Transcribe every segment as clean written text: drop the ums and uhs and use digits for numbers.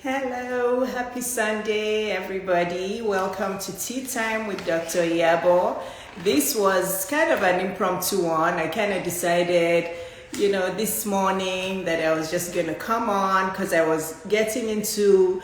Hello, happy Sunday, everybody. Welcome to Tea Time with Dr. Iyabo. This was kind of an impromptu one. I kind of decided, this morning that I was just going to come on because I was getting into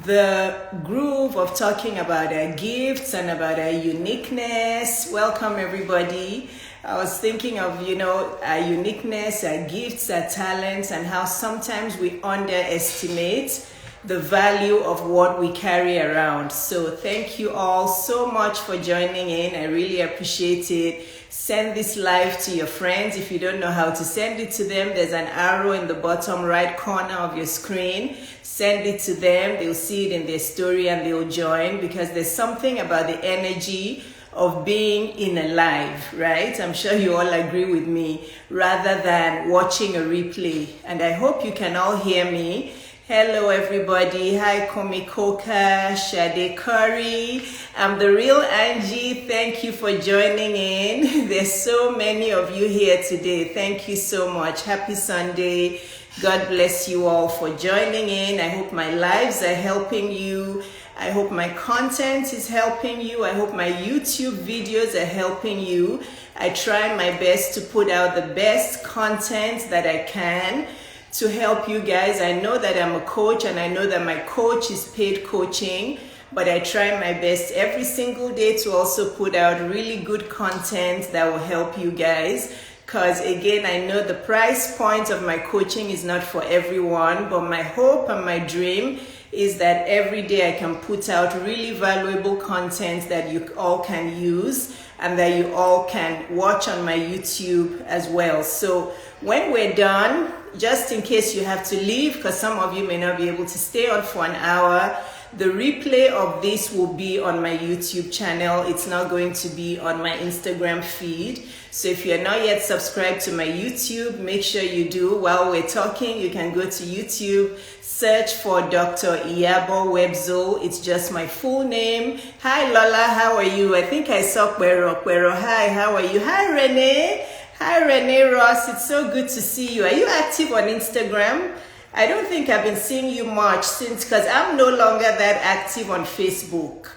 the groove of talking about our gifts and about our uniqueness. Welcome, everybody. I was thinking of, our uniqueness, our gifts, our talents, and how sometimes we underestimate the value of what we carry around. So thank you all so much for joining in. I really appreciate it. Send this live to your friends. If you don't know how to send it to them, there's an arrow in the bottom right corner of your screen. Send it to them. They'll see it in their story and they'll join, because there's something about the energy of being in a live, right? I'm sure you all agree with me, rather than watching a replay. And I hope you can all hear me. Hello, everybody. Hi, Komikoka, Shade Curry. I'm the real Angie. Thank you for joining in. There's so many of you here today. Thank you so much. Happy Sunday. God bless you all for joining in. I hope my lives are helping you. I hope my content is helping you. I hope my YouTube videos are helping you. I try my best to put out the best content that I can to help you guys. I know that I'm a coach and I know that my coach is paid coaching, but I try my best every single day to also put out really good content that will help you guys. Because again, I know the price point of my coaching is not for everyone, but my hope and my dream is that every day I can put out really valuable content that you all can use and that you all can watch on my YouTube as well. So when we're done, just in case you have to leave, because some of you may not be able to stay on for an hour, the replay of this will be on my YouTube channel. It's not going to be on my Instagram feed. So if you're not yet subscribed to my YouTube, make sure you do. While we're talking, you can go to YouTube, search for Dr. Iyabo Webzo. It's just my full name. Hi, Lola. How are you? I think I saw Quero. Hi, how are you? Hi, Renee. Hi, Renee Ross. It's so good to see you. Are you active on Instagram? I don't think I've been seeing you much since, because I'm no longer that active on Facebook.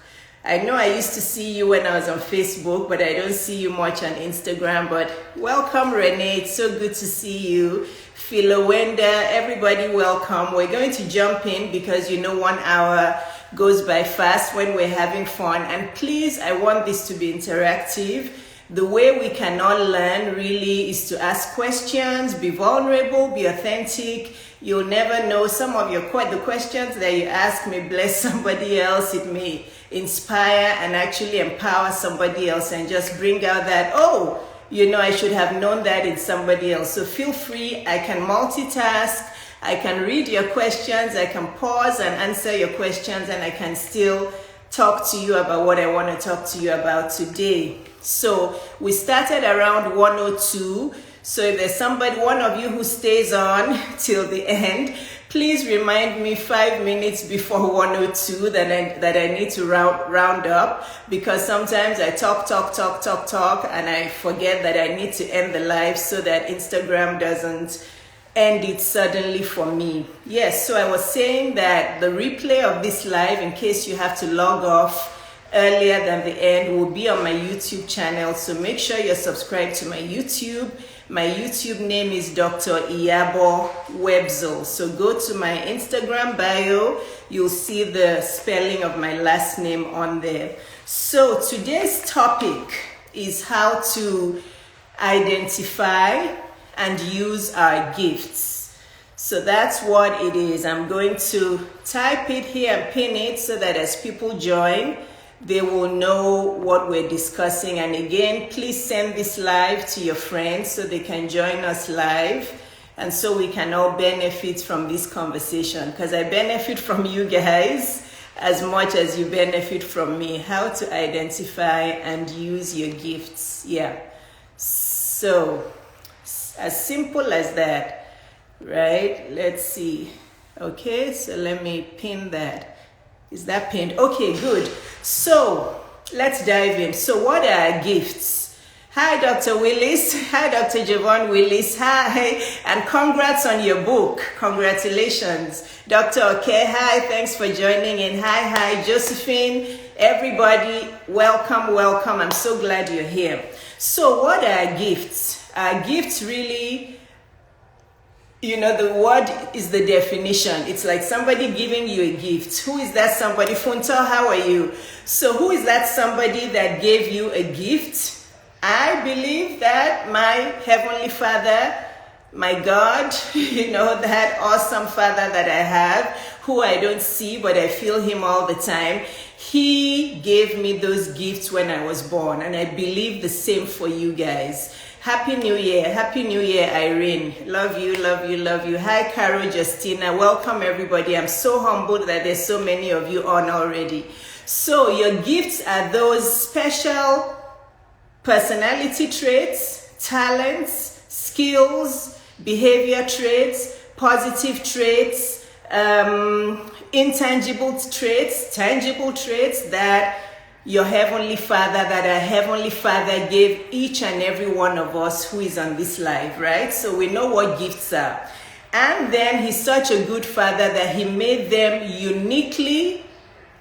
I know I used to see you when I was on Facebook, but I don't see you much on Instagram. But welcome, Renee. It's so good to see you. Philowenda, everybody welcome. We're going to jump in because 1 hour goes by fast when we're having fun. And please, I want this to be interactive. The way we can all learn really is to ask questions, be vulnerable, be authentic. You'll never know, some of the questions that you ask may bless somebody else. It may inspire and actually empower somebody else and just bring out that, I should have known that in somebody else. So feel free. I can multitask. I can read your questions. I can pause and answer your questions, and I can still talk to you about what I want to talk to you about today. So we started around 102. So if there's one of you who stays on till the end, please remind me 5 minutes before 102 that I need to round up, because sometimes I talk, and I forget that I need to end the live so that Instagram doesn't end it suddenly for me. Yes, so I was saying that the replay of this live, in case you have to log off earlier than the end, will be on my YouTube channel. So make sure you're subscribed to my YouTube. My YouTube name is Dr. Iyabo Webzo. So go to my Instagram bio. You'll see the spelling of my last name on there. So today's topic is how to identify and use our gifts. So that's what it is. I'm going to type it here and pin it so that as people join, they will know what we're discussing. And again, please send this live to your friends so they can join us live, and so we can all benefit from this conversation, because I benefit from you guys as much as you benefit from me. How to identify and use your gifts. Yeah. So as simple as that, right? Let's see. Okay, so let me pin that. Is that pinned? Okay, good. So let's dive in. So what are our gifts? Hi, Dr. Willis. Hi, Dr. Javon Willis. Hi, and congrats on your book. Congratulations. Dr. Okay, hi, thanks for joining in. Hi, Josephine. Everybody, welcome. I'm so glad you're here. So what are gifts? Gifts really, the word is the definition. It's like somebody giving you a gift. Who is that somebody? Funta, how are you? So who is that somebody that gave you a gift? I believe that my Heavenly Father, my God, that awesome Father that I have, who I don't see, but I feel Him all the time, He gave me those gifts when I was born. And I believe the same for you guys. Happy New Year. Happy New Year, Irene. Love you. Hi, Carol, Justina. Welcome, everybody. I'm so humbled that there's so many of you on already. So your gifts are those special personality traits, talents, skills, behavior traits, positive traits, intangible traits, tangible traits that your Heavenly Father, that our Heavenly Father gave each and every one of us who is on this life, right? So we know what gifts are. And then He's such a good Father that He made them uniquely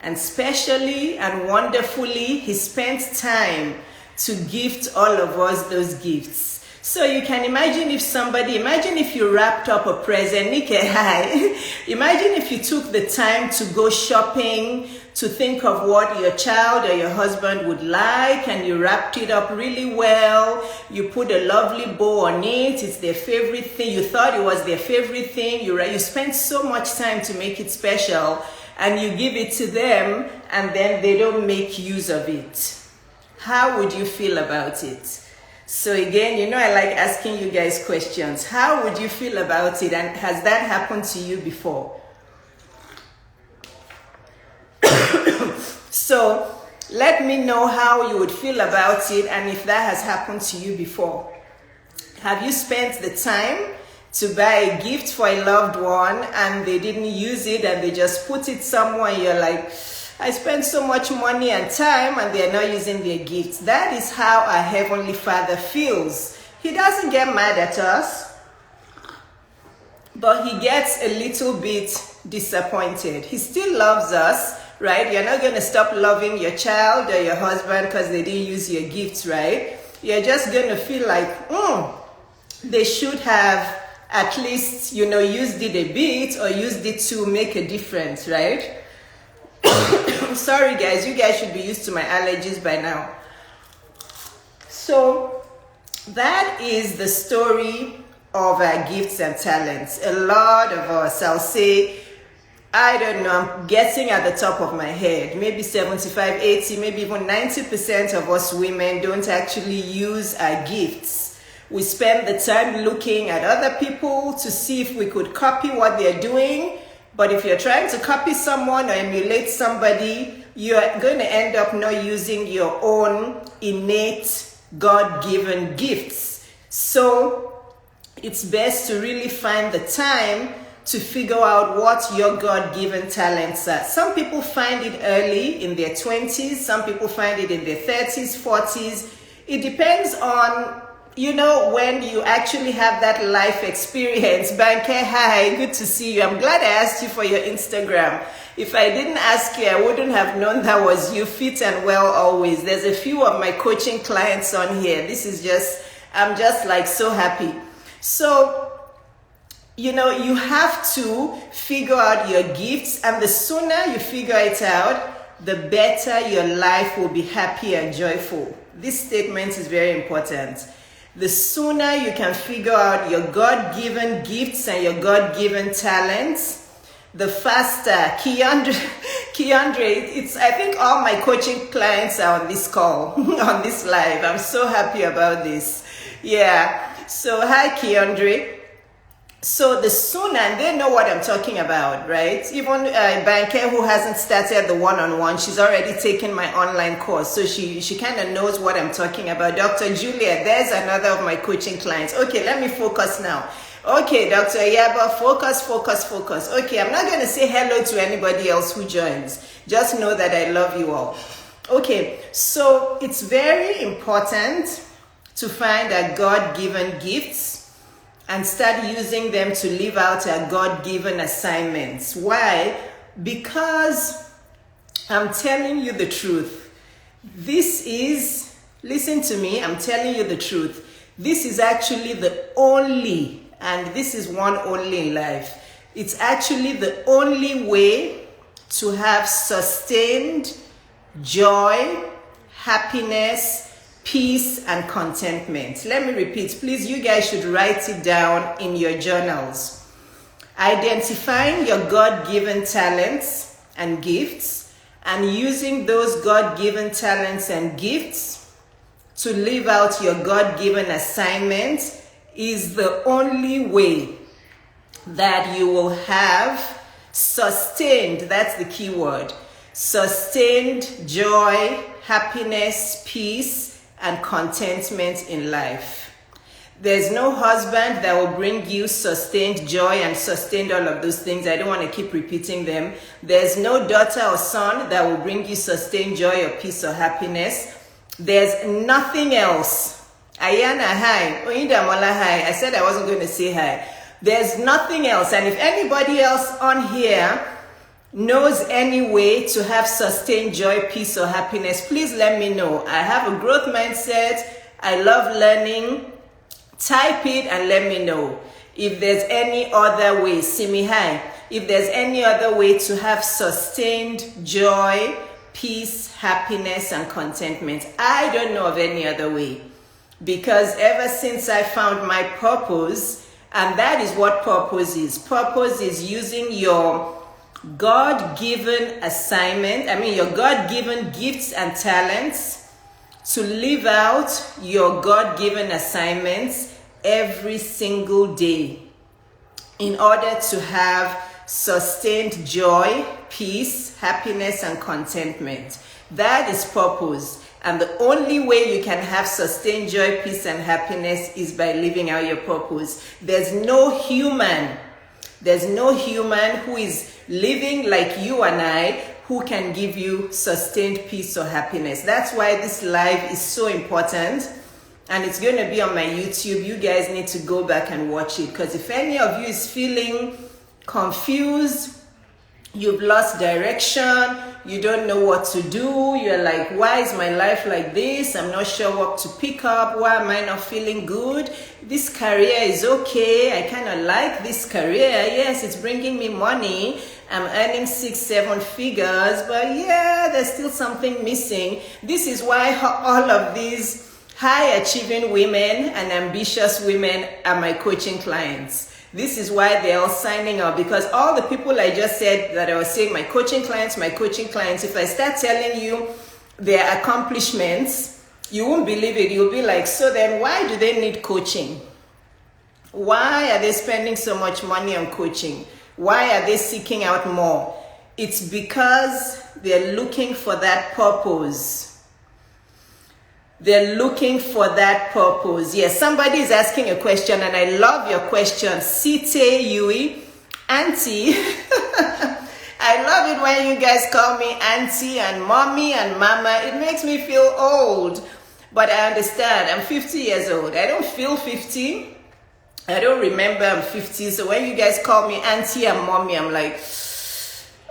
and specially and wonderfully. He spent time to gift all of us those gifts. So you can imagine if you wrapped up a present, imagine if you took the time to go shopping, to think of what your child or your husband would like, and you wrapped it up really well. You put a lovely bow on it. It's their favorite thing. You thought it was their favorite thing. You spent so much time to make it special, and you give it to them, and then they don't make use of it. How would you feel about it? So again, I like asking you guys questions. How would you feel about it? And has that happened to you before? So let me know how you would feel about it and if that has happened to you before. Have you spent the time to buy a gift for a loved one and they didn't use it and they just put it somewhere and you're like, I spent so much money and time and they're not using their gifts? That is how our Heavenly Father feels. He doesn't get mad at us, but He gets a little bit disappointed. He still loves us, right? You're not going to stop loving your child or your husband because they didn't use your gifts, right? You're just going to feel like, they should have at least, used it a bit or used it to make a difference, right? Sorry guys, you guys should be used to my allergies by now. So that is the story of our gifts and talents. A lot of us, I'll say, I don't know, I'm guessing at the top of my head, maybe 75, 80, maybe even 90% of us women don't actually use our gifts. We spend the time looking at other people to see if we could copy what they're doing. But if you're trying to copy someone or emulate somebody, you're going to end up not using your own innate God-given gifts. So it's best to really find the time to figure out what your God-given talents are. Some people find it early in their 20s. Some people find it in their 30s, 40s. It depends on when you actually have that life experience. Banke, hi, good to see you. I'm glad I asked you for your Instagram. If I didn't ask you, I wouldn't have known that was you. Fit and well always. There's a few of my coaching clients on here. I'm just like so happy. So, you have to figure out your gifts, and the sooner you figure it out, the better your life will be happy and joyful. This statement is very important. The sooner you can figure out your God-given gifts and your God-given talents, the faster. Keandre, I think all my coaching clients are on this call, on this live. I'm so happy about this. Yeah. So hi, Keandre. So the sooner, and they know what I'm talking about, right? Even Banker, who hasn't started the one-on-one, she's already taken my online course. So she kind of knows what I'm talking about. Dr. Julia, there's another of my coaching clients. Okay, let me focus now. Okay, Dr. Iyabo, focus. Okay, I'm not going to say hello to anybody else who joins. Just know that I love you all. Okay, so it's very important to find our God-given gifts and start using them to live out our God-given assignments. Why? Because I'm telling you the truth. Listen to me, I'm telling you the truth. This is actually the only, and this is one only in life, it's actually the only way to have sustained joy, happiness, peace, and contentment. Let me repeat, please, you guys should write it down in your journals. Identifying your God-given talents and gifts and using those God-given talents and gifts to live out your God-given assignment is the only way that you will have sustained, that's the key word, sustained joy, happiness, peace, and contentment in life. There's no husband that will bring you sustained joy and sustained all of those things. I don't want to keep repeating them. There's no daughter or son that will bring you sustained joy or peace or happiness. There's nothing else. Ayana, hi. Oyindamola, hi. I said I wasn't going to say hi. There's nothing else. And if anybody else on here knows any way to have sustained joy, peace, or happiness, please let me know. I have a growth mindset. I love learning. Type it and let me know. If there's any other way, see me hi. If there's any other way to have sustained joy, peace, happiness, and contentment. I don't know of any other way. Because ever since I found my purpose, and that is what purpose is. Purpose is using your God-given assignment, your God-given gifts and talents to live out your God-given assignments every single day in order to have sustained joy, peace, happiness, and contentment. That is purpose. And the only way you can have sustained joy, peace, and happiness is by living out your purpose. There's no human who is living like you and I who can give you sustained peace or happiness. That's why this live is so important. And it's going to be on my YouTube. You guys need to go back and watch it. Because if any of you is feeling confused, you've lost direction, you don't know what to do, you're like, why is my life like this? I'm not sure what to pick up. Why am I not feeling good? This career is okay. I kind of like this career. Yes, it's bringing me money. I'm earning 6-7 figures, but yeah, there's still something missing. This is why all of these high achieving women and ambitious women are my coaching clients. This is why they're all signing up, because all the people I just said that I was saying, my coaching clients, if I start telling you their accomplishments, you won't believe it. You'll be like, so then why do they need coaching? Why are they spending so much money on coaching? Why are they seeking out more? It's because they're looking for that purpose. They're looking for that purpose. Yes, somebody is asking a question, and I love your question. Site Yui, Auntie. I love it when you guys call me Auntie and Mommy and Mama. It makes me feel old. But I understand. I'm 50 years old. I don't feel 50. I don't remember I'm 50. So when you guys call me Auntie and Mommy, I'm like,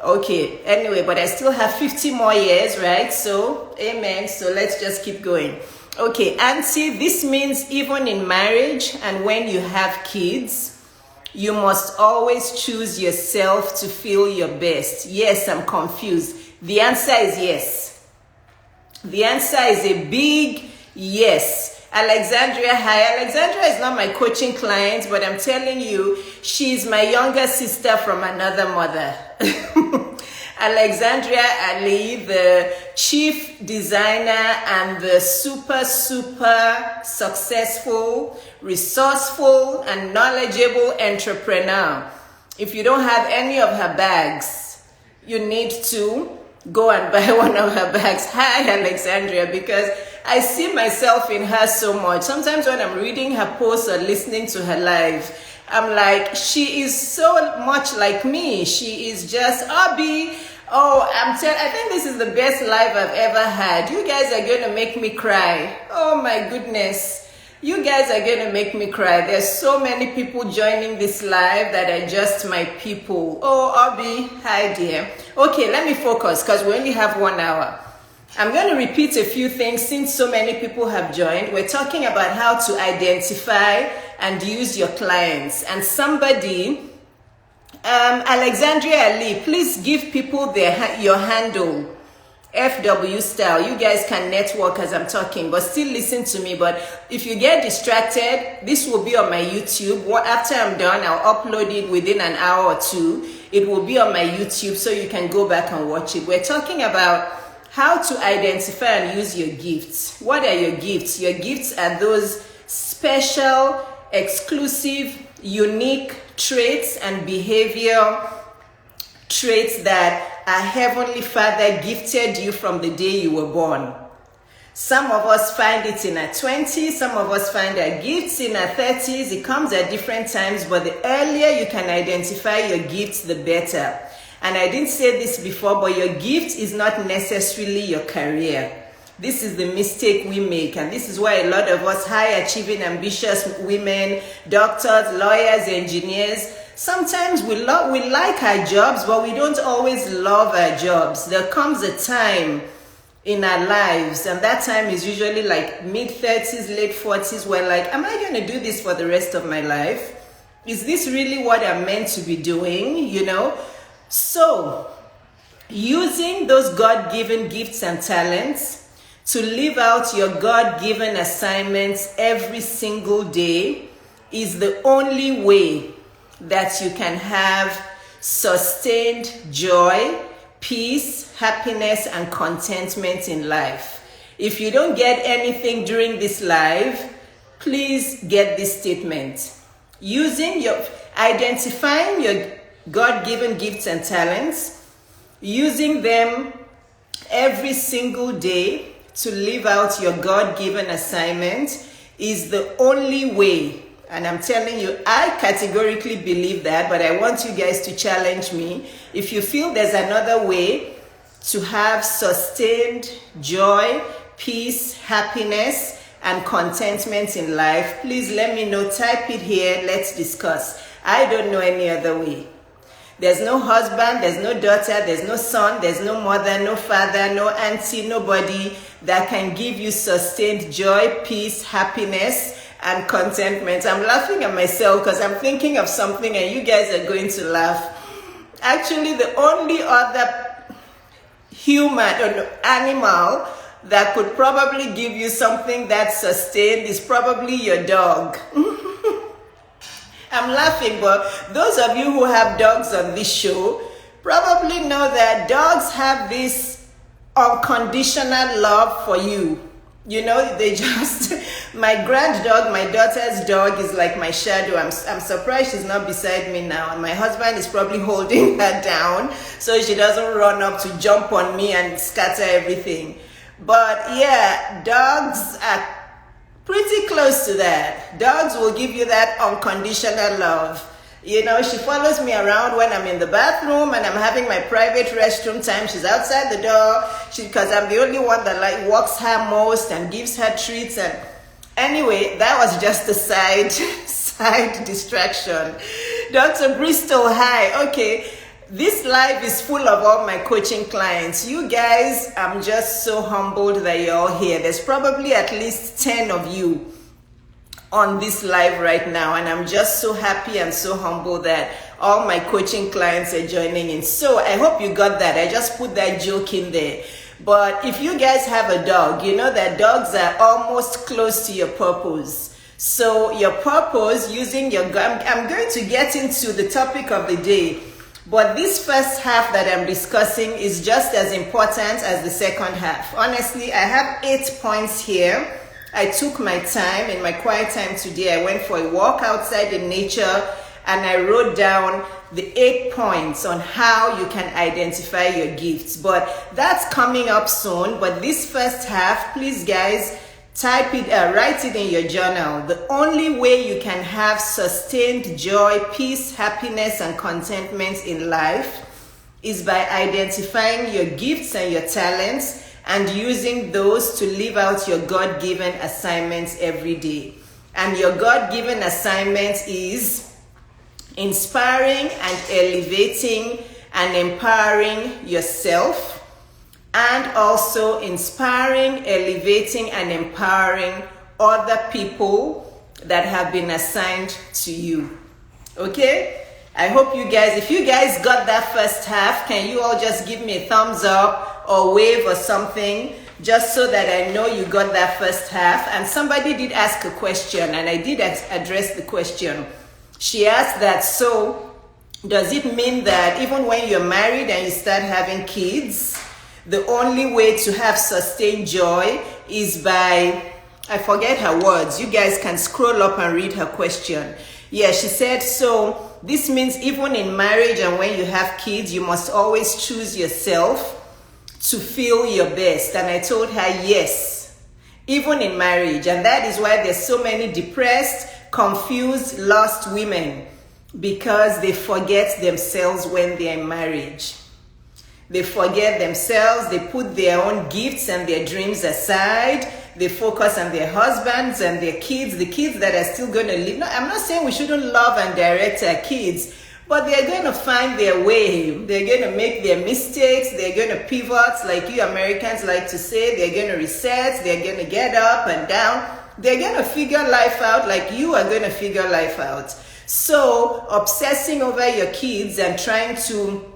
okay, anyway, but I still have 50 more years, right? So, amen. So let's just keep going. Okay, Auntie, this means even in marriage and when you have kids, you must always choose yourself to feel your best. Yes, I'm confused. The answer is yes. The answer is a big yes. Alexandria, hi. Alexandria is not my coaching client, but I'm telling you, she's my younger sister from another mother. Alexandria Ali, the chief designer and the super successful, resourceful, and knowledgeable entrepreneur. If you don't have any of her bags, you need to go and buy one of her bags. Hi, Alexandria, because I see myself in her so much. Sometimes when I'm reading her posts or listening to her live, I'm like, she is so much like me. She is just Abby. Oh, I think this is the best live I've ever had. You guys are going to make me cry. Oh my goodness. You guys are going to make me cry. There's so many people joining this live that are just my people. Oh, Obi, hi dear. Okay, let me focus because we only have 1 hour. I'm going to repeat a few things since so many people have joined. We're talking about how to identify and use your clients. And somebody, Alexandria Ali, please give people your handle. FW style. You guys can network as I'm talking, but still listen to me. But if you get distracted, this will be on my YouTube. After I'm done, I'll upload it within an hour or two. It will be on my YouTube so you can go back and watch it. We're talking about how to identify and use your gifts. What are your gifts? Your gifts are those special, exclusive, unique traits and behavior traits that our Heavenly Father gifted you from the day you were born. Some of us find it in our 20s, some of us find our gifts in our 30s. It comes at different times, but the earlier you can identify your gifts, the better. And I didn't say this before, but your gift is not necessarily your career. This is the mistake we make, and this is why a lot of us high-achieving, ambitious women, doctors, lawyers, engineers, sometimes we like our jobs, but we don't always love our jobs. There comes a time in our lives, and that time is usually like mid-30s, late 40s, where like, am I going to do this for the rest of my life? Is this really what I'm meant to be doing, you know? So, using those God-given gifts and talents to live out your God-given assignments every single day is the only way that you can have sustained joy, peace, happiness, and contentment in life. If you don't get anything during this live, please get this statement. Identifying your God-given gifts and talents, using them every single day to live out your God-given assignment is the only way. And I'm telling you, I categorically believe that, but I want you guys to challenge me. If you feel there's another way to have sustained joy, peace, happiness, and contentment in life, please let me know. Type it here. Let's discuss. I don't know any other way. There's no husband, there's no daughter, there's no son, there's no mother, no father, no auntie, nobody that can give you sustained joy, peace, happiness, and contentment. I'm laughing at myself because I'm thinking of something and you guys are going to laugh. Actually, the only other human or animal that could probably give you something that's sustained is probably your dog. I'm laughing, but those of you who have dogs on this show probably know that dogs have this unconditional love for you. You know, they just, my grand dog, my daughter's dog is like my shadow. I'm surprised she's not beside me now. And my husband is probably holding her down so she doesn't run up to jump on me and scatter everything. But yeah, dogs are pretty close to that. Dogs will give you that unconditional love. You know, she follows me around when I'm in the bathroom and I'm having my private restroom time. She's outside the door because I'm the only one that like walks her most and gives her treats. And anyway, that was just a side distraction. Dr. Bristol, hi. Okay, this live is full of all my coaching clients. You guys, I'm just so humbled that you're all here. There's probably at least 10 of you on this live right now, and I'm just so happy and so humble that all my coaching clients are joining in. So I hope you got that. I just put that joke in there. But if you guys have a dog, you know that dogs are almost close to your purpose. So your purpose using your I'm going to get into the topic of the day, but this first half that I'm discussing is just as important as the second half. Honestly, I have 8 points here. I took my time in my quiet time today. I went for a walk outside in nature and I wrote down the 8 points on how you can identify your gifts. But that's coming up soon. But this first half, please guys, type it, write it in your journal. The only way you can have sustained joy, peace, happiness, and contentment in life is by identifying your gifts and your talents and using those to live out your God-given assignments every day. And your God-given assignment is inspiring and elevating and empowering yourself, and also inspiring, elevating, and empowering other people that have been assigned to you. Okay? I hope you guys, if you guys got that first half, can you all just give me a thumbs up or wave or something, just so that I know you got that first half? And somebody did ask a question, and I did address the question. She asked that, so does it mean that even when you're married and you start having kids, the only way to have sustained joy is by, I forget her words, you guys can scroll up and read her question. Yeah, she said, so this means even in marriage and when you have kids, you must always choose yourself to feel your best. And I told her, yes, even in marriage. And that is why there's so many depressed, confused, lost women, because they forget themselves when they're in marriage. They forget themselves, they put their own gifts and their dreams aside, they focus on their husbands and their kids, the kids that are still going to live. No, I'm not saying we shouldn't love and direct our kids, but they're going to find their way. They're going to make their mistakes, they're going to pivot, like you Americans like to say, they're going to reset, they're going to get up and down, they're going to figure life out like you are going to figure life out. So, obsessing over your kids and trying to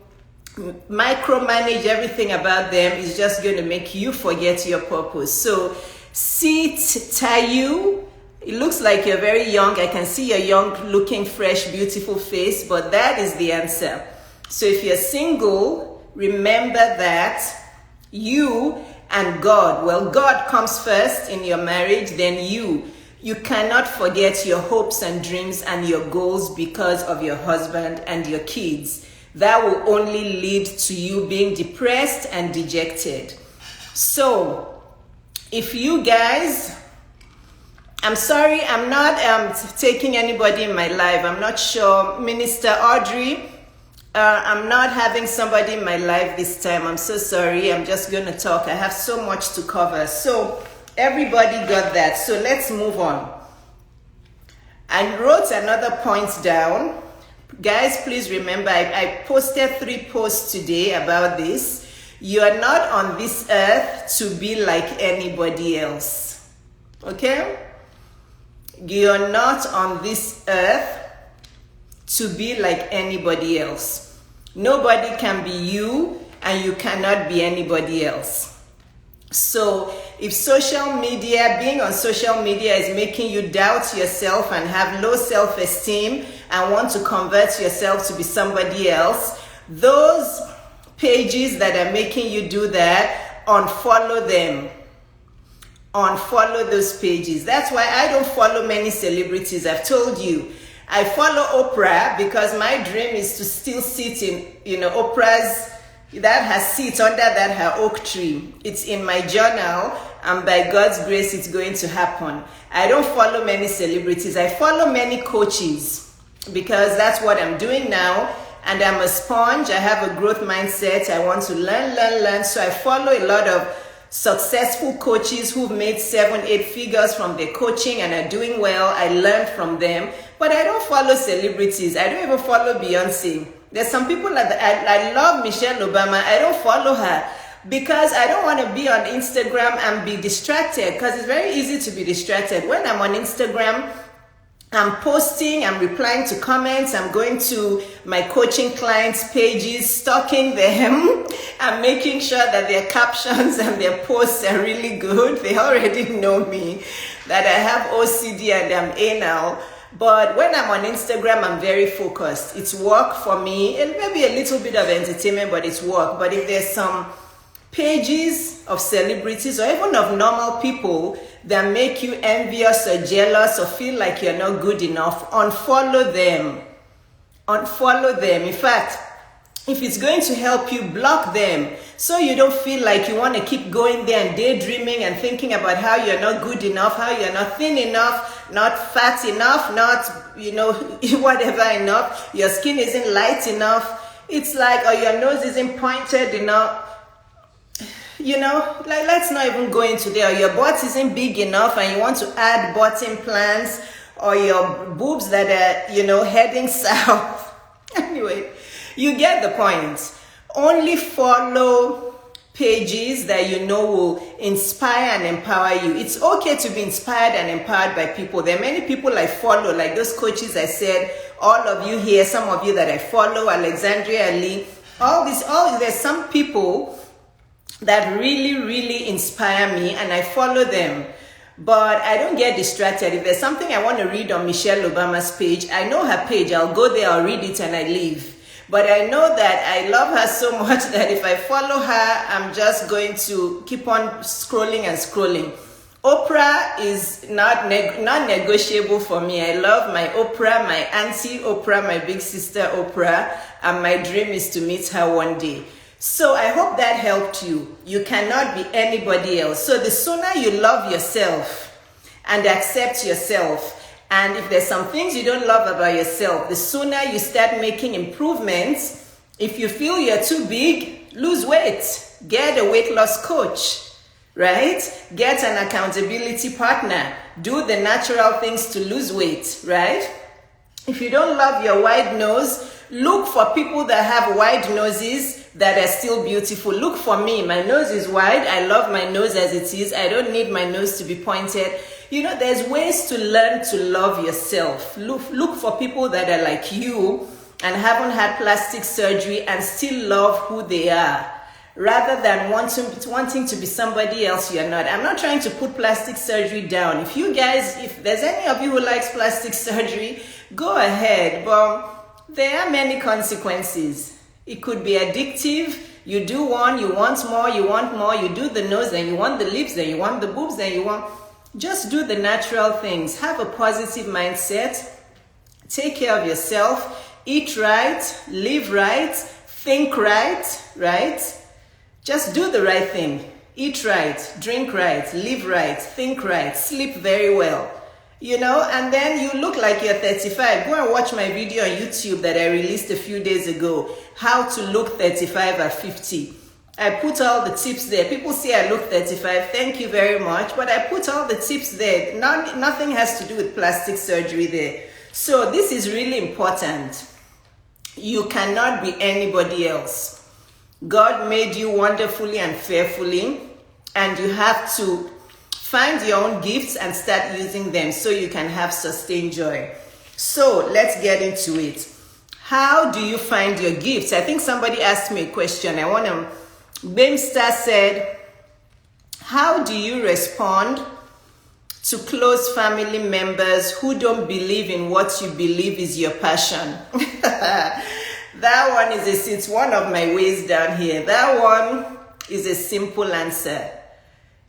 micromanage everything about them is just going to make you forget your purpose. So, Sit Tayu, it looks like you're very young. I can see your young looking, fresh, beautiful face, but that is the answer. So if you're single, remember that you and God, well, God comes first in your marriage, then you cannot forget your hopes and dreams and your goals because of your husband and your kids. That will only lead to you being depressed and dejected. So, if you guys, I'm sorry, I'm not taking anybody in my life. I'm not sure. Minister Audrey, I'm not having somebody in my life this time. I'm so sorry. I'm just going to talk. I have so much to cover. So everybody got that. So let's move on. I wrote another point down. Guys, please remember, I posted 3 posts today about this. You are not on this earth to be like anybody else. Okay? You are not on this earth to be like anybody else. Nobody can be you, and you cannot be anybody else. So, if social media, being on social media is making you doubt yourself and have low self-esteem and want to convert yourself to be somebody else, those pages that are making you do that, unfollow them. Unfollow those pages. That's why I don't follow many celebrities. I've told you. I follow Oprah because my dream is to still sit in, Oprah's, that her seat under that her oak tree. It's in my journal, and by God's grace, it's going to happen. I don't follow many celebrities. I follow many coaches because that's what I'm doing now. And I'm a sponge. I have a growth mindset. I want to learn. So I follow a lot of successful coaches who've made 7-8 figures from their coaching and are doing well. I learn from them. But I don't follow celebrities. I don't even follow Beyonce. There's some people that I love Michelle Obama. I don't follow her because I don't want to be on Instagram and be distracted, because it's very easy to be distracted. When I'm on Instagram, I'm posting, I'm replying to comments, I'm going to my coaching clients' pages, stalking them, I'm making sure that their captions and their posts are really good. They already know me, that I have OCD and I'm anal. But when I'm on Instagram, I'm very focused. It's work for me, and maybe a little bit of entertainment, but it's work. But if there's some pages of celebrities or even of normal people that make you envious or jealous or feel like you're not good enough, unfollow them. Unfollow them. In fact, if it's going to help you, block them so you don't feel like you want to keep going there and daydreaming and thinking about how you're not good enough, how you're not thin enough, not fat enough, not, whatever enough, your skin isn't light enough. It's like, or your nose isn't pointed enough. like let's not even go into there. Your butt isn't big enough and you want to add butt implants, or your boobs that are, heading south. Anyway, you get the point. Only follow pages that will inspire and empower you. It's okay to be inspired and empowered by people. There are many people I follow, like those coaches I said, all of you here, some of you that I follow, Alexandria Ali, there's some people that really, really inspire me and I follow them. But I don't get distracted. If there's something I want to read on Michelle Obama's page, I know her page. I'll go there, I'll read it and I leave. But I know that I love her so much that if I follow her, I'm just going to keep on scrolling and scrolling. Oprah is not negotiable for me. I love my Oprah, my auntie Oprah, my big sister Oprah, and my dream is to meet her one day. So I hope that helped you. You cannot be anybody else. So the sooner you love yourself and accept yourself, and if there's some things you don't love about yourself, the sooner you start making improvements. If you feel you're too big, lose weight. Get a weight loss coach, right? Get an accountability partner. Do the natural things to lose weight, right? If you don't love your wide nose, look for people that have wide noses that are still beautiful. Look for me. My nose is wide. I love my nose as it is. I don't need my nose to be pointed. There's ways to learn to love yourself. Look for people that are like you and haven't had plastic surgery and still love who they are, rather than wanting to be somebody else you're not. I'm not trying to put plastic surgery down. If there's any of you who likes plastic surgery, go ahead. But there are many consequences. It could be addictive. You do one, you want more, you do the nose, then you want the lips, then you want the boobs, then you want... Just do the natural things. Have a positive mindset. Take care of yourself. Eat right, live right, think right, right? Just do the right thing. Eat right, drink right, live right, think right, sleep very well. And then you look like you're 35. Go and watch my video on YouTube that I released a few days ago. How to look 35 at 50. I put all the tips there. People say I look 35. Thank you very much. But I put all the tips there. Nothing has to do with plastic surgery there. So this is really important. You cannot be anybody else. God made you wonderfully and fearfully, and you have to find your own gifts and start using them so you can have sustained joy. So let's get into it. How do you find your gifts? I think somebody asked me a question. Bimster said, how do you respond to close family members who don't believe in what you believe is your passion? That one it's one of my ways down here. That one is a simple answer.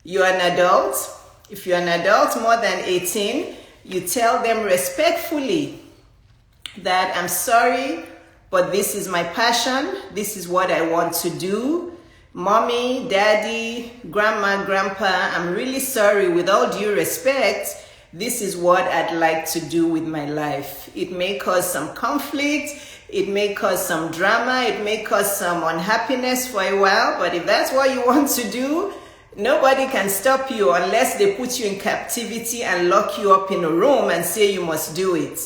You're an adult. If you're an adult more than 18, you tell them respectfully that I'm sorry, but this is my passion. This is what I want to do. Mommy, daddy, grandma, grandpa, I'm really sorry. With all due respect, this is what I'd like to do with my life. It may cause some conflict. It may cause some drama. It may cause some unhappiness for a while. But if that's what you want to do, nobody can stop you unless they put you in captivity and lock you up in a room and say you must do it.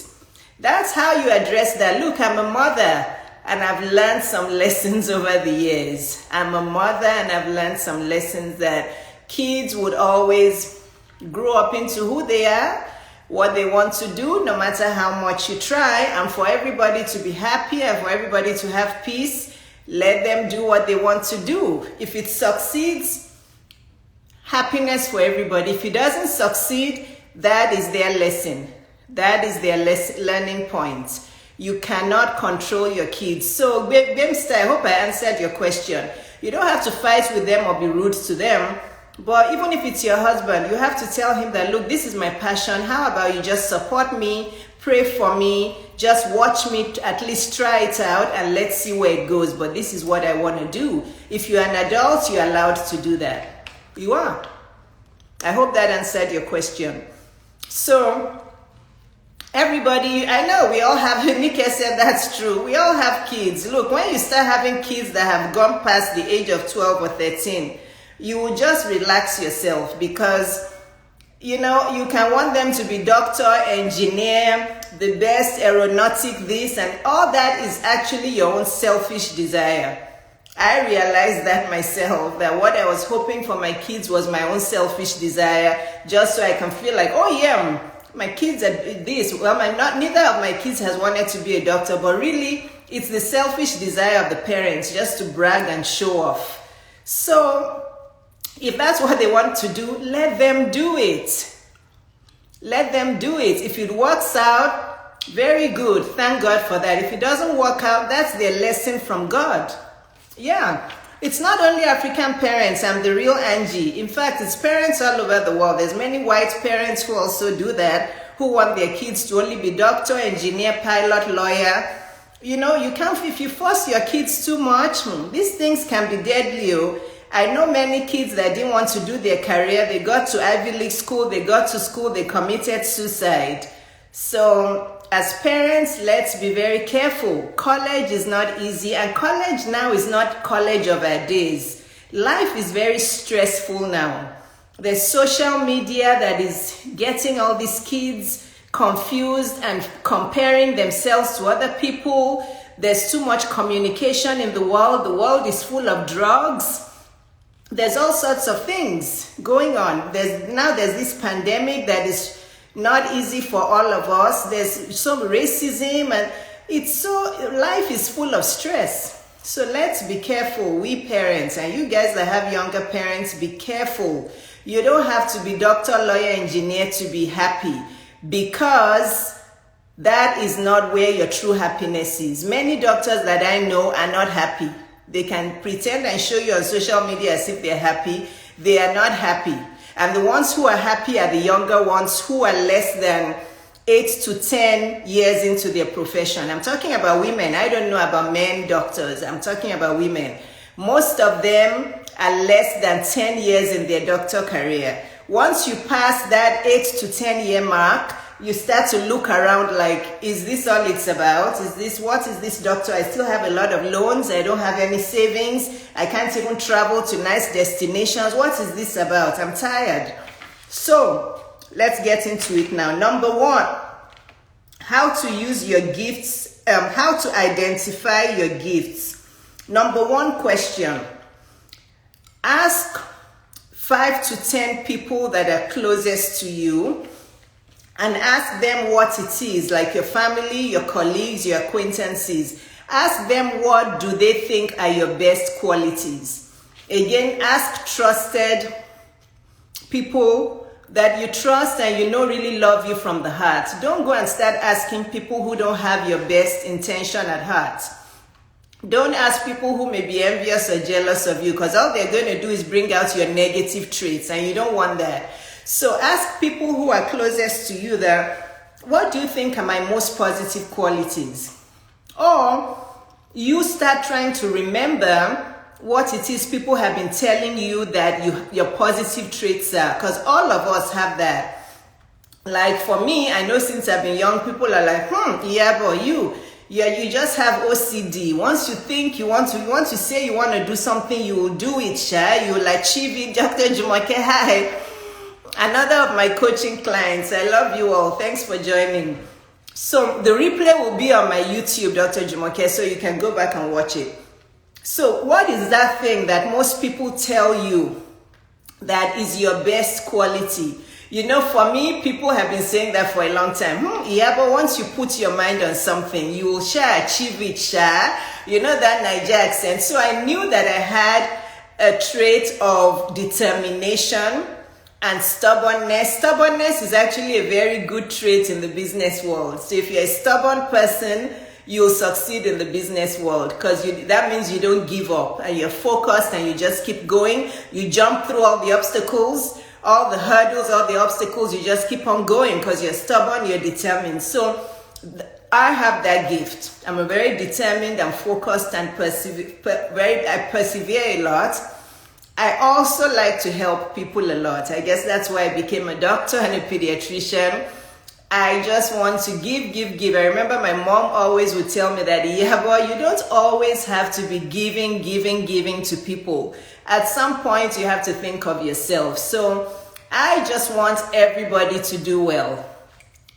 That's how you address that. Look, I'm a mother. And I've learned some lessons over the years. I'm a mother and I've learned some lessons that kids would always grow up into who they are, what they want to do, no matter how much you try. And for everybody to be happy and for everybody to have peace, let them do what they want to do. If it succeeds, happiness for everybody. If it doesn't succeed, that is their lesson. That is their learning point. You cannot control your kids. So, Bimster, I hope I answered your question. You don't have to fight with them or be rude to them. But even if it's your husband, you have to tell him that, look, this is my passion. How about you just support me, pray for me, just watch me at least try it out and let's see where it goes. But this is what I want to do. If you're an adult, you're allowed to do that. You are. I hope that answered your question. So, everybody, I know we all have, Nika said that's true. We all have kids. Look, when you start having kids that have gone past the age of 12 or 13, you will just relax yourself, because you can want them to be doctor, engineer, the best aeronautic, this, and all that is actually your own selfish desire. I realized that myself, that what I was hoping for my kids was my own selfish desire, just so I can feel like, oh yeah, my kids are this. Well, neither of my kids has wanted to be a doctor, but really it's the selfish desire of the parents just to brag and show off. So if that's what they want to do, let them do it. Let them do it. If it works out, very good. Thank God for that. If it doesn't work out, that's their lesson from God. Yeah. It's not only African parents. I'm the real Angie. In fact, it's parents all over the world. There's many white parents who also do that, who want their kids to only be doctor, engineer, pilot, lawyer. You can't, if you force your kids too much, these things can be deadly. I know many kids that didn't want to do their career. They got to Ivy League school, they got to school, they committed suicide. So as parents, let's be very careful. College is not easy, and college now is not college of our days. Life is very stressful now. There's social media that is getting all these kids confused and comparing themselves to other people. There's too much communication in the world. The world is full of drugs. There's all sorts of things going on. There's this pandemic that is not easy for all of us. There's some racism, and life is full of stress. So let's be careful, we parents, and you guys that have younger parents, be careful. You don't have to be doctor, lawyer, engineer to be happy, because that is not where your true happiness is. Many doctors that I know are not happy. They can pretend and show you on social media as if they're happy. They are not happy. And the ones who are happy are the younger ones who are less than 8 to 10 years into their profession. I'm talking about women. I don't know about men doctors. I'm talking about women. Most of them are less than 10 years in their doctor career. Once you pass that 8 to 10 year mark, you start to look around like, is this all it's about? What is this doctor? I still have a lot of loans. I don't have any savings. I can't even travel to nice destinations. What is this about? I'm tired. So let's get into it now. Number one, how to use your gifts, how to identify your gifts. Number one question, ask 5 to 10 people that are closest to you, and ask them what it is, like your family, your colleagues, your acquaintances. Ask them, what do they think are your best qualities? Again, ask trusted people that you trust and you know really love you from the heart. Don't go and start asking people who don't have your best intention at heart. Don't ask people who may be envious or jealous of you, because all they're going to do is bring out your negative traits, and you don't want that. So ask people who are closest to you that, what do you think are my most positive qualities? Or you start trying to remember what it is people have been telling you that your positive traits are, because all of us have that. Like for me, I know since I've been young, people are like, Iyabo, you just have OCD. Once you think you want to say you want to do something, you will do it, Sha. You will achieve it. Dr. Jumoke, hi. Another of my coaching clients. I love you all. Thanks for joining. So the replay will be on my YouTube, Dr. Jumoke, so you can go back and watch it. So what is that thing that most people tell you that is your best quality? For me, people have been saying that for a long time. Iyabo, once you put your mind on something, you will achieve it, that Niger accent. So I knew that I had a trait of determination and stubbornness. Stubbornness is actually a very good trait in the business world. So if you're a stubborn person, you'll succeed in the business world, because that means you don't give up and you're focused and you just keep going. You jump through all the obstacles, all the hurdles, all the obstacles. You just keep on going because you're stubborn, you're determined. So I have that gift. I'm a very determined and focused and I persevere a lot. I also like to help people a lot. I guess that's why I became a doctor and a pediatrician. I just want to give. I remember my mom always would tell me that, Iyabo, you don't always have to be giving to people. At some point, you have to think of yourself. So I just want everybody to do well.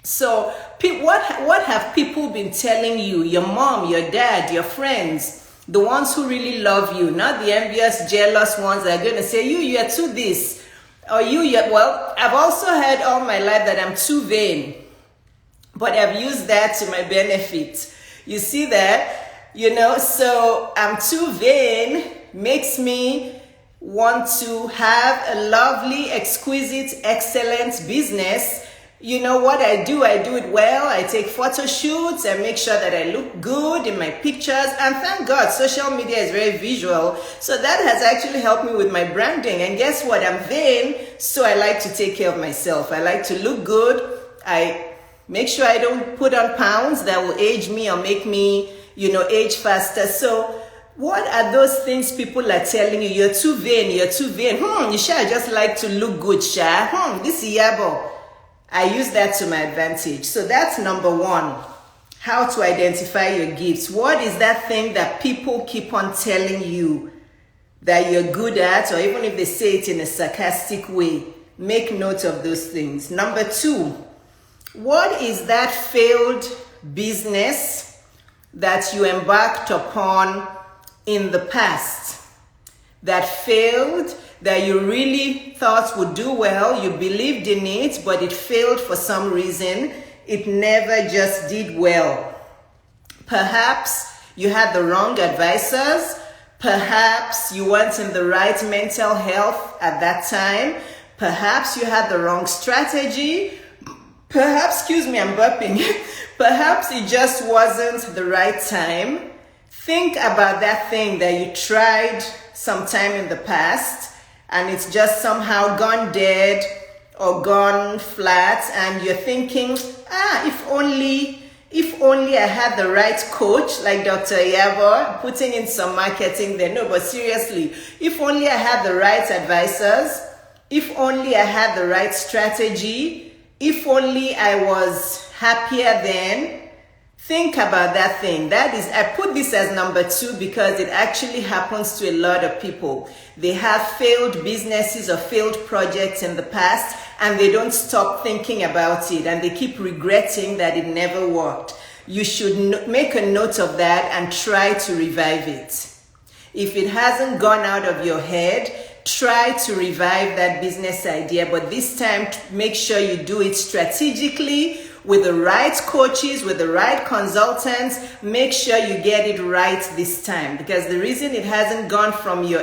So what have people been telling you? Your mom, your dad, your friends, the ones who really love you, not the envious, jealous ones that are going to say, you're too this. Or well, I've also heard all my life that I'm too vain. But I've used that to my benefit. You see that? So I'm too vain makes me want to have a lovely, exquisite, excellent business. You know what I do it well. I take photo shoots and make sure that I look good in my pictures. And thank God, social media is very visual. So that has actually helped me with my branding. And guess what? I'm vain, so I like to take care of myself. I like to look good. I make sure I don't put on pounds that will age me or make me, age faster. So what are those things people are telling you? You're too vain. You sure just like to look good, sure. This Iyabo. I use that to my advantage. So that's number one. How to identify your gifts. What is that thing that people keep on telling you that you're good at, or even if they say it in a sarcastic way? Make note of those things. Number two, what is that failed business that you embarked upon in the past that failed, that you really thought would do well, you believed in it, but it failed for some reason? It never just did well. Perhaps you had the wrong advisors. Perhaps you weren't in the right mental health at that time. Perhaps you had the wrong strategy. Perhaps it just wasn't the right time. Think about that thing that you tried sometime in the past and it's just somehow gone dead or gone flat, and you're thinking, if only I had the right coach, like Dr. Iyabo, putting in some marketing there. No, but seriously, if only I had the right advisors, if only I had the right strategy, if only I was happier then. Think about that thing. I put this as number two because it actually happens to a lot of people. They have failed businesses or failed projects in the past, and they don't stop thinking about it, and they keep regretting that it never worked. You should make a note of that and try to revive it. If it hasn't gone out of your head, try to revive that business idea, but this time make sure you do it strategically, with the right coaches, with the right consultants. Make sure you get it right this time, because the reason it hasn't gone from your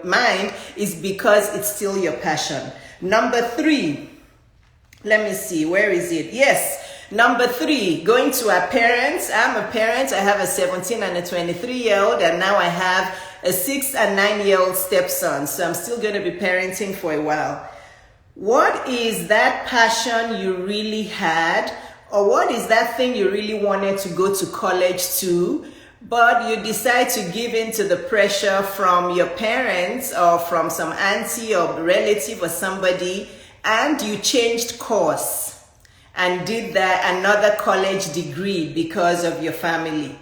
mind is because it's still your passion. Number three, let me see, where is it? Yes, number three, going to our parents. I'm a parent. I have a 17 and a 23-year-old, and now I have a 6 and 9-year-old stepson. So I'm still going to be parenting for a while. What is that passion you really had, or what is that thing you really wanted to go to college to, but you decide to give in to the pressure from your parents or from some auntie or relative or somebody, and you changed course and did another college degree because of your family?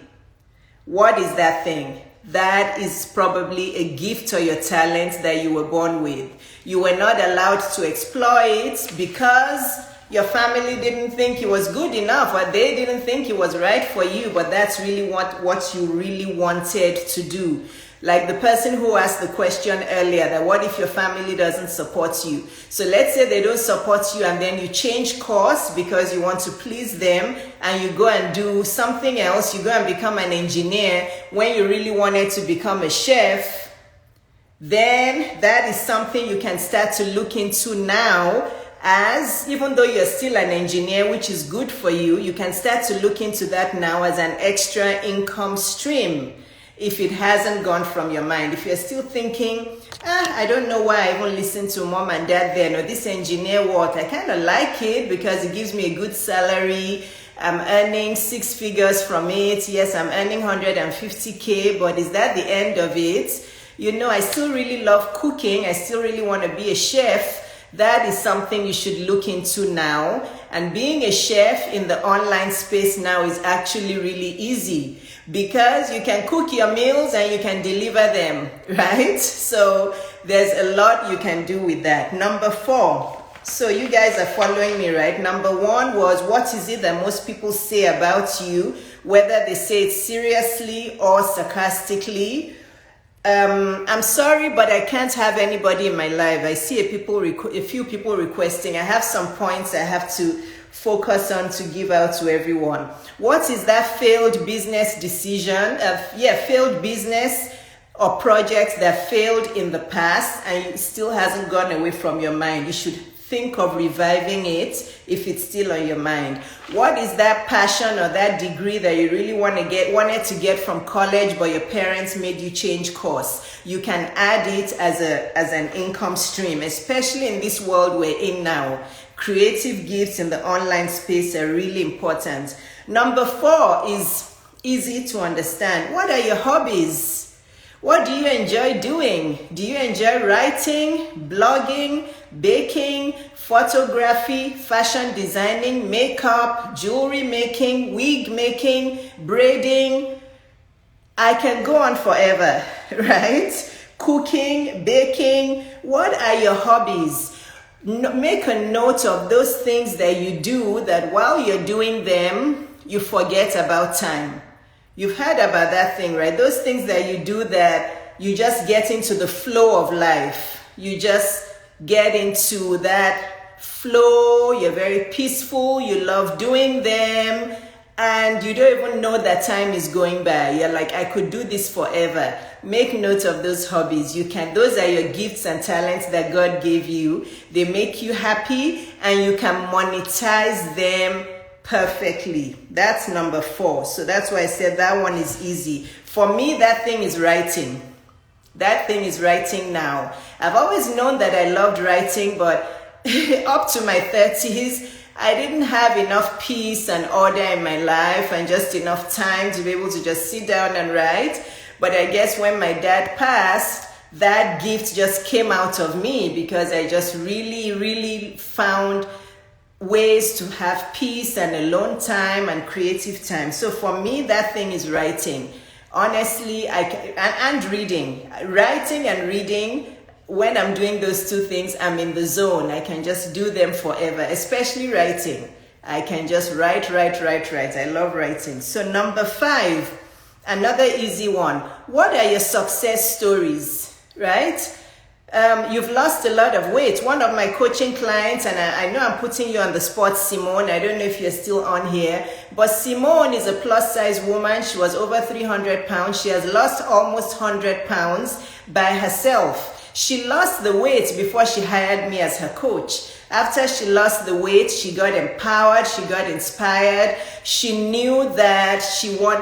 What is that thing? That is probably a gift or your talent that you were born with. You were not allowed to exploit because your family didn't think it was good enough, or they didn't think it was right for you, but that's really what you really wanted to do. Like the person who asked the question earlier, that what if your family doesn't support you? So let's say they don't support you, and then you change course because you want to please them, and you go and do something else. You go and become an engineer when you really wanted to become a chef. Then that is something you can start to look into now, as even though you're still an engineer, which is good for you, you can start to look into that now as an extra income stream. If it hasn't gone from your mind, if you're still thinking, I don't know why I even listen to mom and dad then, or this engineer work, I kind of like it because it gives me a good salary. I'm earning 6 figures from it. Yes, I'm earning 150K, but is that the end of it? I still really love cooking. I still really want to be a chef. That is something you should look into now. And being a chef in the online space now is actually really easy because you can cook your meals and you can deliver them, right? So there's a lot you can do with that. Number 4. So you guys are following me, right? Number 1 was, what is it that most people say about you, whether they say it seriously or sarcastically? I'm sorry, but I can't have anybody in my life. I see a few people requesting. I have some points I have to focus on to give out to everyone. What is that failed business decision? Failed business or project that failed in the past and it still hasn't gone away from your mind. You should think of reviving it if it's still on your mind. What is that passion or that degree that you really wanted to get from college, but your parents made you change course? You can add it as an income stream, especially in this world we're in now. Creative gifts in the online space are really important. Number 4 is easy to understand. What are your hobbies? What do you enjoy doing? Do you enjoy writing, blogging, baking, photography, fashion designing, makeup, jewelry making, wig making, braiding? I can go on forever, right? Cooking, baking. What are your hobbies? Make a note of those things that you do that while you're doing them, you forget about time. You've heard about that thing, right? Those things that you do that you just get into the flow of life. You just get into that flow. You're very peaceful. You love doing them. And you don't even know that time is going by. You're like, I could do this forever. Make note of those hobbies. Those are your gifts and talents that God gave you. They make you happy and you can monetize them perfectly. That's number 4. So that's why I said that one is easy. For me, that thing is writing. That thing is writing now. I've always known that I loved writing, but up to my 30s, I didn't have enough peace and order in my life and just enough time to be able to just sit down and write. But I guess when my dad passed, that gift just came out of me because I just really, really found ways to have peace and alone time and creative time. So for me, that thing is writing. Honestly, and reading. Writing and reading, when I'm doing those two things, I'm in the zone. I can just do them forever, especially writing. I can just write. I love writing. So number 5, another easy one. What are your success stories, right? You've lost a lot of weight. One of my coaching clients, and I know I'm putting you on the spot, Simone. I don't know if you're still on here, but Simone is a plus size woman. She was over 300 pounds. She has lost almost 100 pounds by herself. She lost the weight before she hired me as her coach. After she lost the weight, she got empowered, she got inspired. She knew that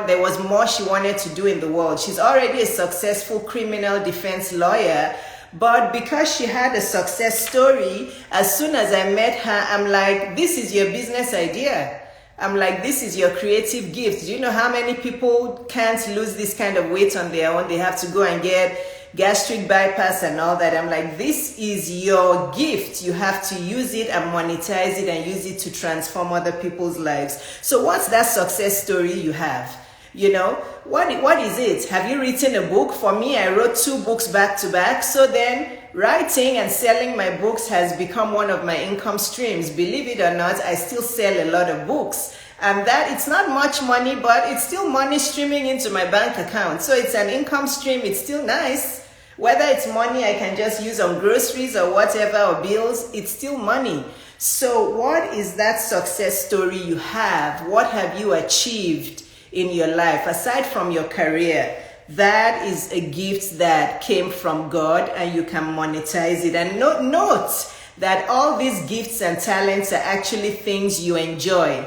there was more she wanted to do in the world. She's already a successful criminal defense lawyer. But because she had a success story, as soon as I met her, I'm like, this is your business idea. I'm like, this is your creative gift. Do you know how many people can't lose this kind of weight on their own? They have to go and get gastric bypass and all that. I'm like, this is your gift. You have to use it and monetize it and use it to transform other people's lives. So what's that success story you have? You know, what is it? Have you written a book? For me, I wrote 2 books back to back. So then writing and selling my books has become one of my income streams. Believe it or not, I still sell a lot of books. And that it's not much money, but it's still money streaming into my bank account. So it's an income stream. It's still nice. Whether it's money I can just use on groceries or whatever, or bills, it's still money. So what is that success story you have? What have you achieved in your life aside from your career? That is a gift that came from God and you can monetize it. And note that all these gifts and talents are actually things you enjoy.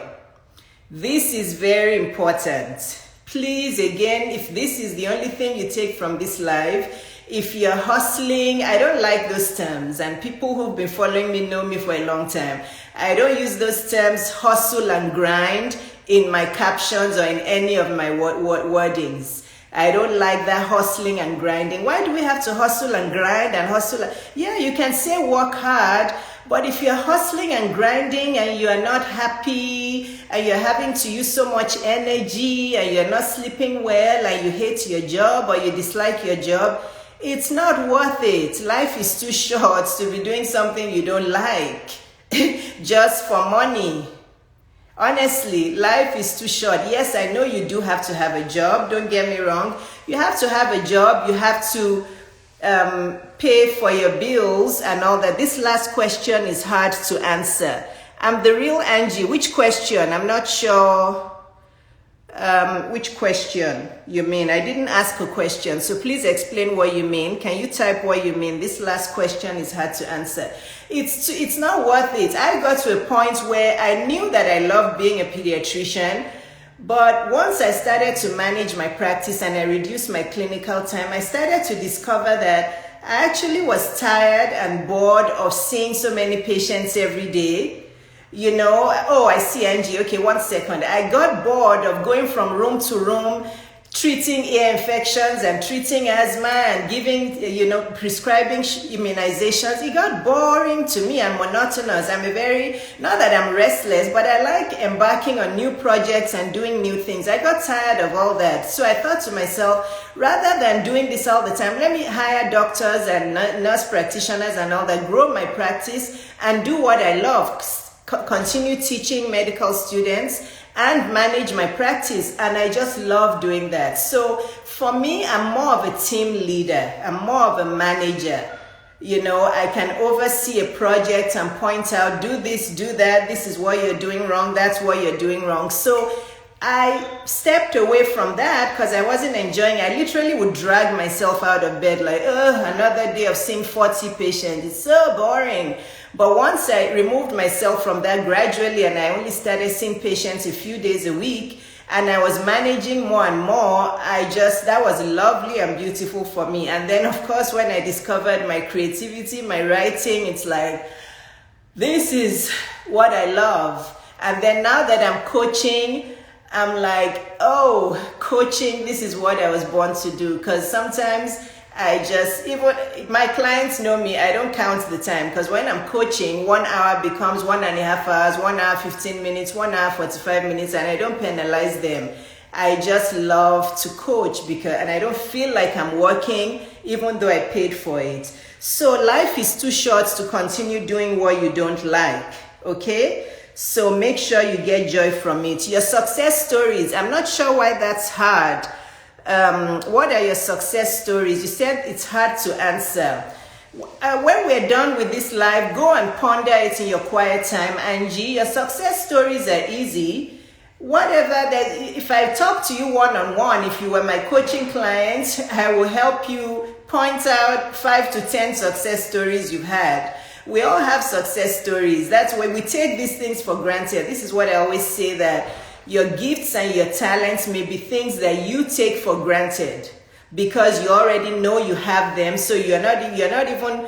This is very important. Please, again, if this is the only thing you take from this life, if you're hustling, I don't like those terms, and people who've been following me know me for a long time. I don't use those terms, hustle and grind, in my captions or in any of my wordings. I don't like that hustling and grinding. Why do we have to hustle and grind and hustle? Yeah, you can say work hard, But if you're hustling and grinding and you are not happy and you're having to use so much energy and you're not sleeping well and you hate your job or you dislike your job, it's not worth it. Life is too short to be doing something you don't like just for money. Honestly, life is too short. Yes, I know you do have to have a job. Don't get me wrong. You have to have a job. You have to pay for your bills and all that. This last question is hard to answer. I'm the real Angie. Which question? I'm not sure which question you mean. I didn't ask a question, so please explain what you mean. Can you type what you mean? This last question is hard to answer. It's not worth it. I got to a point where I knew that I loved being a pediatrician, but once I started to manage my practice and I reduced my clinical time, I started to discover that I actually was tired and bored of seeing so many patients every day. You know, oh, I see, Angie. Okay, 1 second. I got bored of going from room to room, treating ear infections and treating asthma and giving, prescribing immunizations. It got boring to me and monotonous. Not that I'm restless, but I like embarking on new projects and doing new things. I got tired of all that. So I thought to myself, rather than doing this all the time, let me hire doctors and nurse practitioners and all that, grow my practice and do what I love. Continue teaching medical students and manage my practice, and I just love doing that. So for me, I'm more of a team leader. I'm more of a manager. I can oversee a project and point out, do this, do that, this is what you're doing wrong, that's what you're doing wrong. So I stepped away from that because I wasn't enjoying it. I literally would drag myself out of bed like, another day of seeing 40 patients. It's so boring. But once I removed myself from that gradually and I only started seeing patients a few days a week and I was managing more and more, that was lovely and beautiful for me. And then of course, when I discovered my creativity, my writing, it's like, this is what I love. And then now that I'm coaching, I'm like, oh, coaching, this is what I was born to do. Because sometimes even my clients know me, I don't count the time. Because when I'm coaching, 1 hour becomes 1.5 hours, 1 hour, 15 minutes, 1 hour, 45 minutes, and I don't penalize them. I just love to coach and I don't feel like I'm working, even though I paid for it. So life is too short to continue doing what you don't like, okay? So make sure you get joy from it. Your success stories, I'm not sure why that's hard. What are your success stories? You said it's hard to answer. When we're done with this live, go and ponder it in your quiet time. Angie, your success stories are easy. If I talk to you one-on-one, if you were my coaching client, I will help you point out 5 to 10 success stories you've had. We all have success stories. That's why we take these things for granted. This is what I always say, that your gifts and your talents may be things that you take for granted because you already know you have them. So you're not even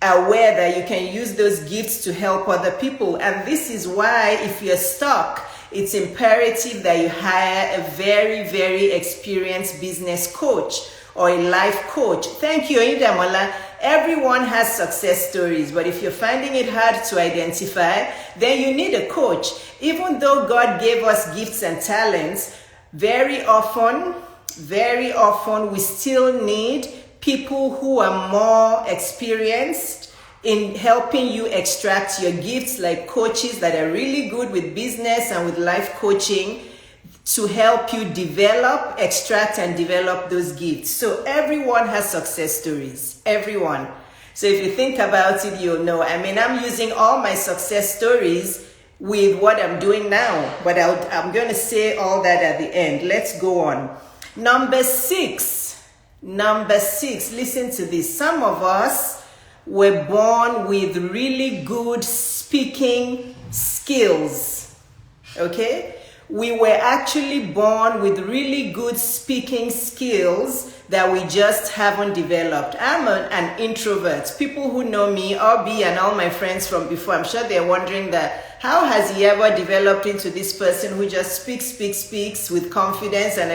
aware that you can use those gifts to help other people. And this is why if you're stuck, it's imperative that you hire a very, very experienced business coach or a life coach. Thank you, Idamola. Everyone has success stories, but if you're finding it hard to identify, then you need a coach. Even though God gave us gifts and talents, very often, we still need people who are more experienced in helping you extract your gifts, like coaches that are really good with business and with life coaching, to help you extract and develop those gifts. So everyone has success stories, everyone. So if you think about it, you'll know. I'm using all my success stories with what I'm doing now, but I'm going to say all that at the end. Let's go on. Number six, listen to this. Some of us were born with really good speaking skills, okay? We were actually born with really good speaking skills that we just haven't developed. I'm an introvert. People who know me, Obi and all my friends from before, I'm sure they're wondering that how has he ever developed into this person who just speaks with confidence and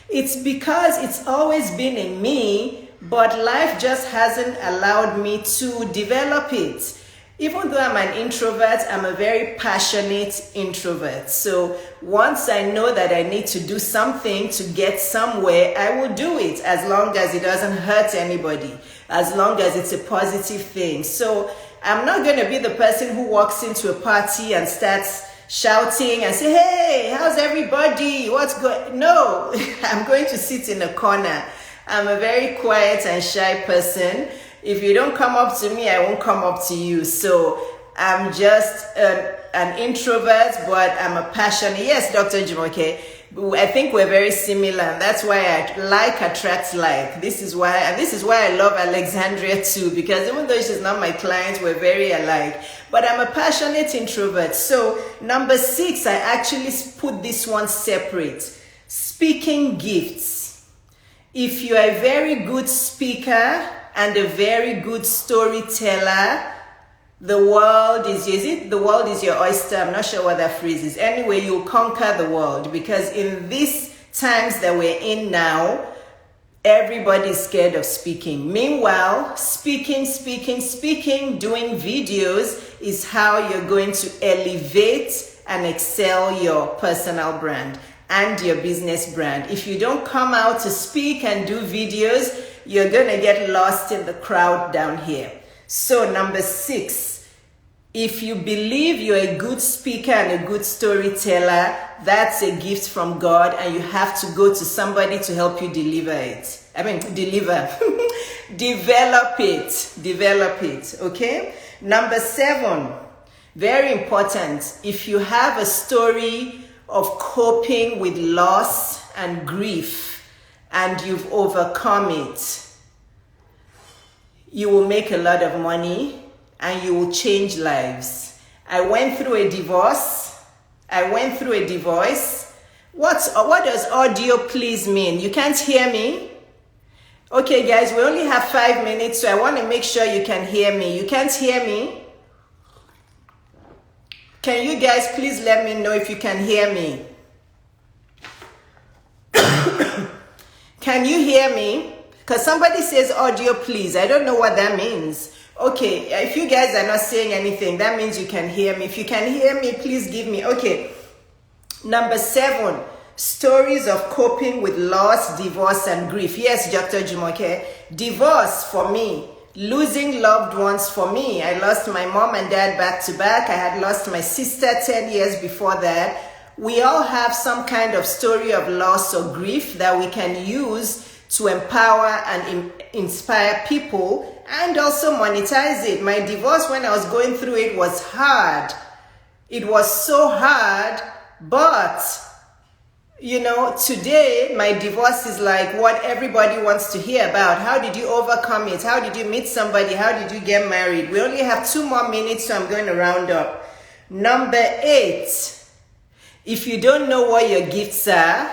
it's because it's always been in me, but life just hasn't allowed me to develop it. Even though I'm an introvert, I'm a very passionate introvert. So once I know that I need to do something to get somewhere, I will do it as long as it doesn't hurt anybody, as long as it's a positive thing. So I'm not going to be the person who walks into a party and starts shouting and say, hey, how's everybody? What's going? No, I'm going to sit in a corner. I'm a very quiet and shy person. If you don't come up to me, I won't come up to you. So I'm just an introvert, but I'm a passionate. Yes, Dr. Jumoke, I think we're very similar. And that's why I like attracts like. This is why I love Alexandria too, because even though she's not my client, we're very alike. But I'm a passionate introvert. So number 6, I actually put this one separate. Speaking gifts. If you are a very good speaker and a very good storyteller, the world is your oyster? I'm not sure what that phrase is. Anyway, you'll conquer the world, because in these times that we're in now, everybody's scared of speaking. Meanwhile, speaking, doing videos is how you're going to elevate and excel your personal brand and your business brand. If you don't come out to speak and do videos, you're going to get lost in the crowd down here. So number 6, if you believe you're a good speaker and a good storyteller, that's a gift from God, and you have to go to somebody to help you deliver it. Develop it, okay? Number 7, very important. If you have a story of coping with loss and grief, and you've overcome it, you will make a lot of money and you will change lives. I went through a divorce. What does audio please mean? You can't hear me? Okay, guys, we only have 5 minutes, so I want to make sure you can hear me. You can't hear me? Can you guys please let me know if you can hear me? Can you hear me? Because somebody says audio please. I don't know what that means. Okay, if you guys are not saying anything, that means you can hear me. If you can hear me, please give me. Okay. Number 7, stories of coping with loss, divorce, and grief. Yes, Dr. Jumoke. Divorce for me. Losing loved ones for me. I lost my mom and dad back to back. I had lost my sister 10 years before that. We all have some kind of story of loss or grief that we can use to empower and inspire people, and also monetize it. My divorce, when I was going through it, was hard. It was so hard, but today my divorce is like what everybody wants to hear about. How did you overcome it? How did you meet somebody? How did you get married? We only have 2 more minutes, so I'm going to round up. Number 8. If you don't know what your gifts are,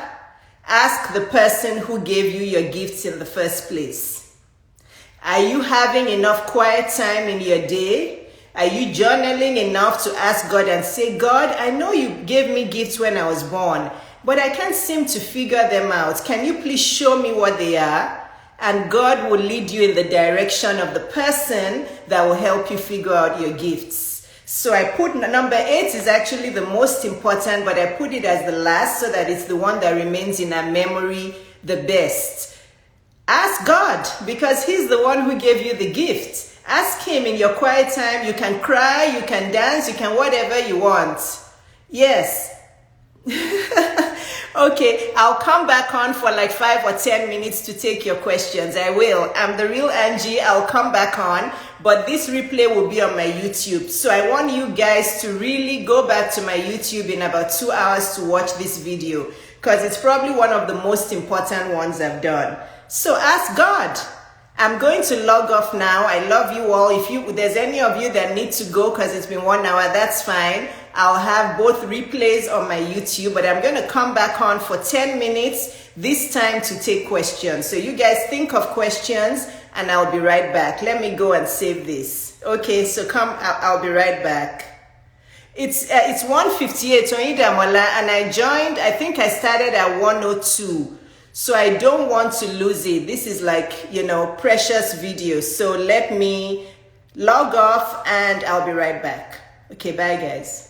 ask the person who gave you your gifts in the first place. Are you having enough quiet time in your day? Are you journaling enough to ask God and say, God, I know you gave me gifts when I was born, but I can't seem to figure them out. Can you please show me what they are? And God will lead you in the direction of the person that will help you figure out your gifts. So I put number 8 is actually the most important, but I put it as the last so that it's the one that remains in our memory the best. Ask God, because He's the one who gave you the gift. Ask Him in your quiet time. You can cry, you can dance, you can whatever you want. Yes. Okay, I'll come back on for like 5 or 10 minutes to take your questions. I will. I'm the real Angie. I'll come back on, but this replay will be on my YouTube. So I want you guys to really go back to my YouTube in about 2 hours to watch this video, because it's probably one of the most important ones I've done. So ask God. I'm going to log off now. I love you all. If there's any of you that need to go because it's been 1 hour, that's fine. I'll have both replays on my YouTube, but I'm going to come back on for 10 minutes this time to take questions. So you guys think of questions and I'll be right back. Let me go and save this. Okay, so I'll be right back. It's 1:58 and I joined, I think I started at 1:02. So I don't want to lose it. This is like, precious video. So let me log off and I'll be right back. Okay, bye guys.